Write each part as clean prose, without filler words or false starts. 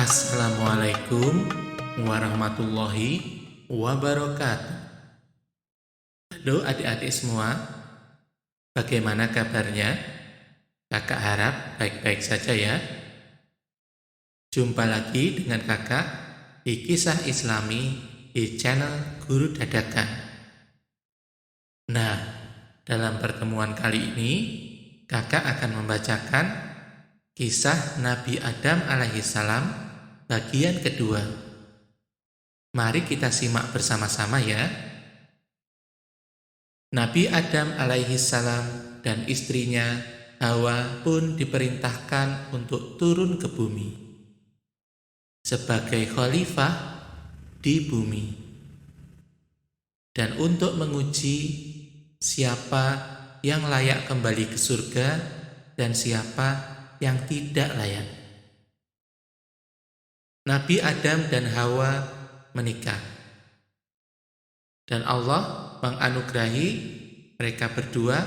Assalamualaikum warahmatullahi wabarakatuh. Halo adik-adik semua, bagaimana kabarnya? Kakak harap baik-baik saja ya. Jumpa lagi dengan kakak di Kisah Islami di channel Guru Dadakan. Nah, dalam pertemuan kali ini kakak akan membacakan kisah Nabi Adam alaihissalam bagian kedua. Mari kita simak bersama-sama ya. Nabi Adam alaihissalam dan istrinya Hawa pun diperintahkan untuk turun ke bumi sebagai khalifah di bumi dan untuk menguji siapa yang layak kembali ke surga dan siapa yang tidak layak. Nabi Adam dan Hawa menikah, dan Allah menganugerahi mereka berdua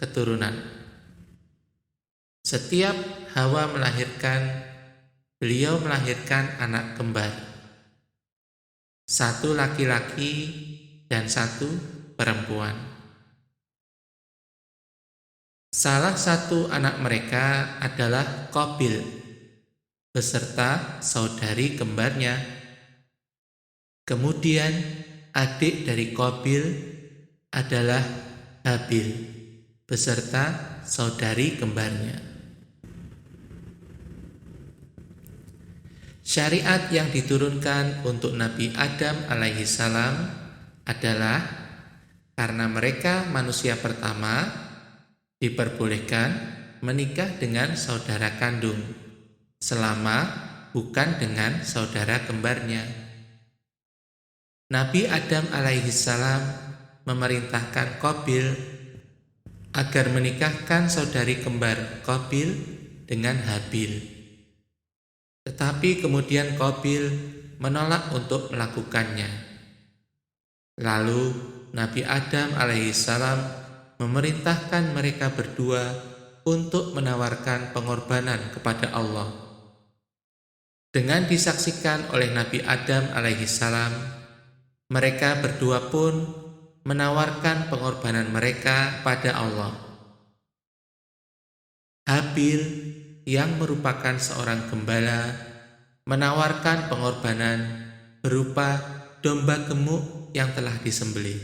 keturunan. Setiap Hawa melahirkan, beliau melahirkan anak kembar, satu laki-laki dan satu perempuan. Salah satu anak mereka adalah Qabil beserta saudari kembarnya. Kemudian adik dari Qabil adalah Habil beserta saudari kembarnya. Syariat yang diturunkan untuk Nabi Adam alaihissalam adalah karena mereka manusia pertama diperbolehkan menikah dengan saudara kandung selama bukan dengan saudara kembarnya. Nabi Adam alaihissalam memerintahkan Qabil agar menikahkan saudari kembar Qabil dengan Habil. Tetapi kemudian Qabil menolak untuk melakukannya. Lalu Nabi Adam alaihissalam memerintahkan mereka berdua untuk menawarkan pengorbanan kepada Allah. Dengan disaksikan oleh Nabi Adam alaihissalam, mereka berdua pun menawarkan pengorbanan mereka pada Allah. Habil yang merupakan seorang gembala menawarkan pengorbanan berupa domba gemuk yang telah disembelih.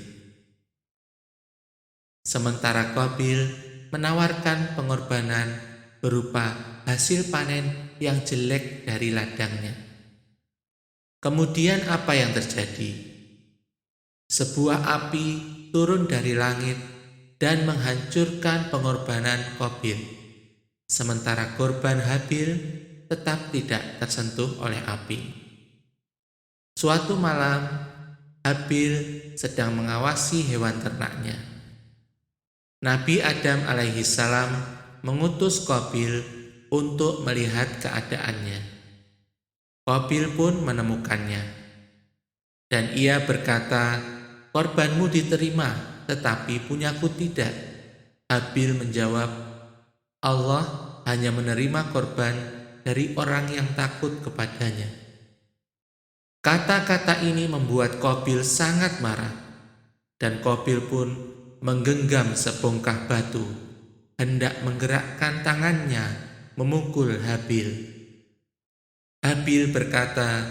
Sementara Qabil menawarkan pengorbanan berupa hasil panen yang jelek dari ladangnya. Kemudian apa yang terjadi? Sebuah api turun dari langit dan menghancurkan pengorbanan Qabil, sementara korban Habil tetap tidak tersentuh oleh api. Suatu malam, Habil sedang mengawasi hewan ternaknya. Nabi Adam alaihissalam mengutus Qabil untuk melihat keadaannya. Qabil pun menemukannya, dan ia berkata, "Korbanmu diterima, tetapi punyaku tidak." Habil menjawab, "Allah hanya menerima korban dari orang yang takut kepadanya." Kata-kata ini membuat Qabil sangat marah, dan Qabil pun menggenggam sebongkah batu, hendak menggerakkan tangannya memukul Habil. Habil berkata,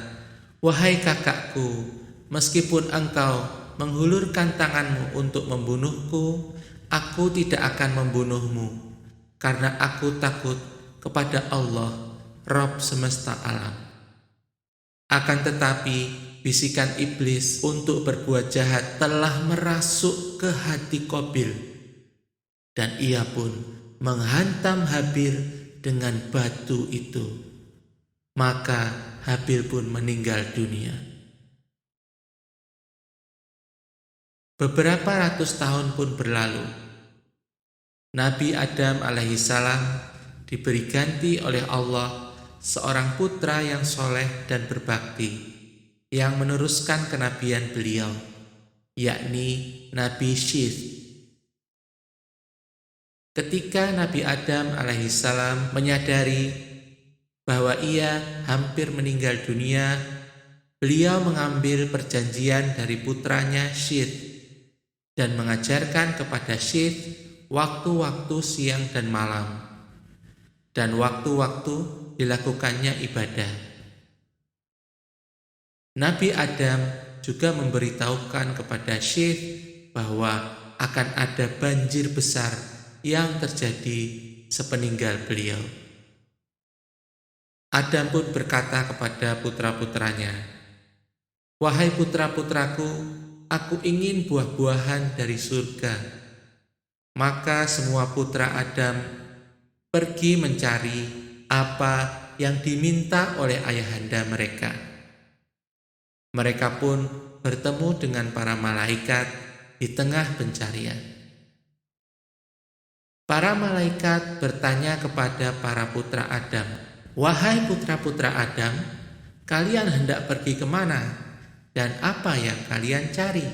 "Wahai kakakku, meskipun engkau menghulurkan tanganmu untuk membunuhku, aku tidak akan membunuhmu, karena aku takut kepada Allah, Rabb semesta alam." Akan tetapi bisikan iblis untuk berbuat jahat telah merasuk ke hati Qabil, dan ia pun menghantam Habil dengan batu itu. Maka Habil pun meninggal dunia. Beberapa ratus tahun pun berlalu. Nabi Adam alaihissalam diberi ganti oleh Allah seorang putra yang soleh dan berbakti, yang meneruskan kenabian beliau, yakni Nabi Syith. Ketika Nabi Adam alaihissalam menyadari bahwa ia hampir meninggal dunia, beliau mengambil perjanjian dari putranya Syith dan mengajarkan kepada Syith waktu-waktu siang dan malam, dan waktu-waktu dilakukannya ibadah. Nabi Adam juga memberitahukan kepada Syith bahwa akan ada banjir besar yang terjadi sepeninggal beliau. Adam pun berkata kepada putra-putranya, "Wahai putra-putraku, aku ingin buah-buahan dari surga." Maka semua putra Adam pergi mencari apa yang diminta oleh ayahanda mereka. Mereka pun bertemu dengan para malaikat di tengah pencarian. Para malaikat bertanya kepada para putra Adam, "Wahai putra-putra Adam, kalian hendak pergi kemana dan apa yang kalian cari?"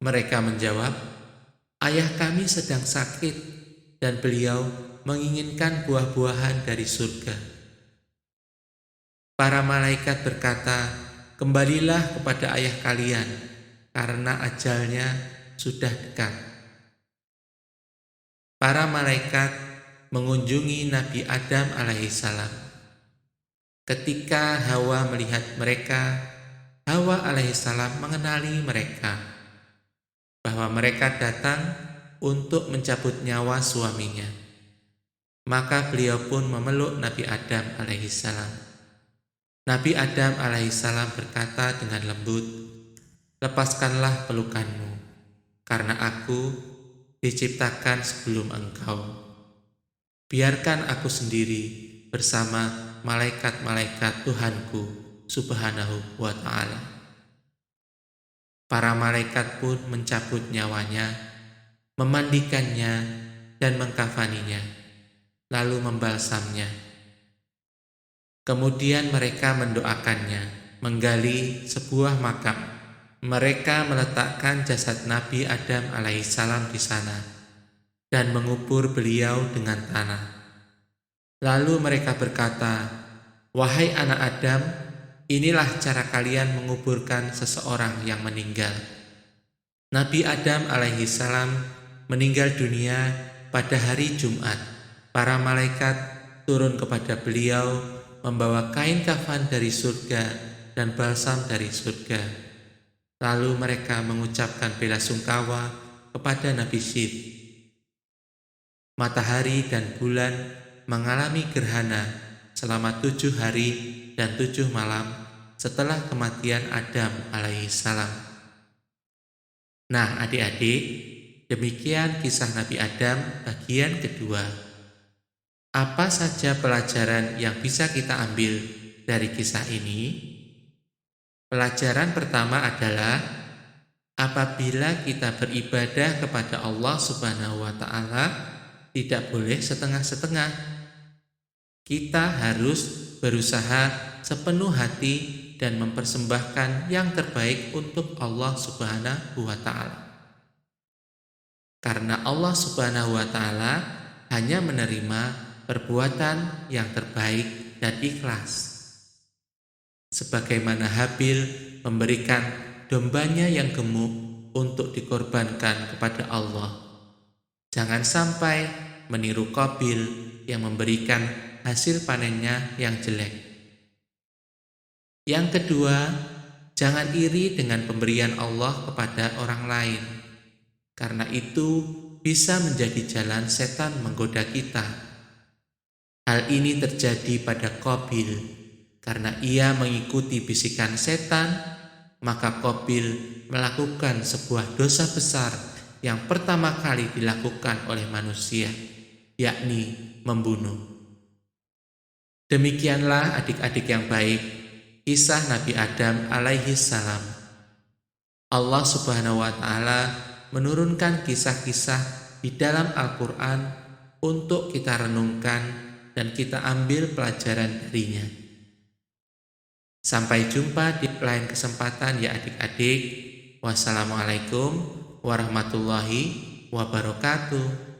Mereka menjawab, "Ayah kami sedang sakit dan beliau menginginkan buah-buahan dari surga." Para malaikat berkata, "Kembalilah kepada ayah kalian, karena ajalnya sudah dekat." Para malaikat mengunjungi Nabi Adam alaihissalam. Ketika Hawa melihat mereka, Hawa alaihissalam mengenali mereka, bahwa mereka datang untuk mencabut nyawa suaminya. Maka beliau pun memeluk Nabi Adam alaihissalam. Nabi Adam alaihissalam berkata dengan lembut, "Lepaskanlah pelukanmu, karena aku diciptakan sebelum engkau. Biarkan aku sendiri bersama malaikat-malaikat Tuhanku subhanahu wa ta'ala." Para malaikat pun mencabut nyawanya, memandikannya dan mengkafaninya, lalu membalsamnya. Kemudian mereka mendoakannya, menggali sebuah makam. Mereka meletakkan jasad Nabi Adam alaihissalam di sana dan mengubur beliau dengan tanah. Lalu mereka berkata, "Wahai anak Adam, inilah cara kalian menguburkan seseorang yang meninggal." Nabi Adam alaihissalam meninggal dunia pada hari Jumat. Para malaikat turun kepada beliau membawa kain kafan dari surga dan balsam dari surga. Lalu mereka mengucapkan bela sungkawa kepada Nabi Syith. Matahari dan bulan mengalami gerhana selama 7 hari dan 7 malam setelah kematian Adam alaihissalam. Nah adik-adik, demikian kisah Nabi Adam bagian kedua. Apa saja pelajaran yang bisa kita ambil dari kisah ini? Pelajaran pertama adalah apabila kita beribadah kepada Allah Subhanahu wa ta'ala, tidak boleh setengah-setengah. Kita harus berusaha sepenuh hati dan mempersembahkan yang terbaik untuk Allah Subhanahu wa ta'ala. Karena Allah Subhanahu wa ta'ala hanya menerima perbuatan yang terbaik dan ikhlas. Sebagaimana Habil memberikan dombanya yang gemuk untuk dikorbankan kepada Allah. Jangan sampai meniru Qabil yang memberikan hasil panennya yang jelek. Yang kedua, jangan iri dengan pemberian Allah kepada orang lain, karena itu bisa menjadi jalan setan menggoda kita. Hal ini terjadi pada Qabil. Karena ia mengikuti bisikan setan, maka Qabil melakukan sebuah dosa besar yang pertama kali dilakukan oleh manusia, yakni membunuh. Demikianlah adik-adik yang baik, kisah Nabi Adam alaihissalam. Allah Subhanahu wa ta'ala menurunkan kisah-kisah di dalam Al-Quran untuk kita renungkan dan kita ambil pelajaran darinya. Sampai jumpa di lain kesempatan ya adik-adik. Wassalamualaikum warahmatullahi wabarakatuh.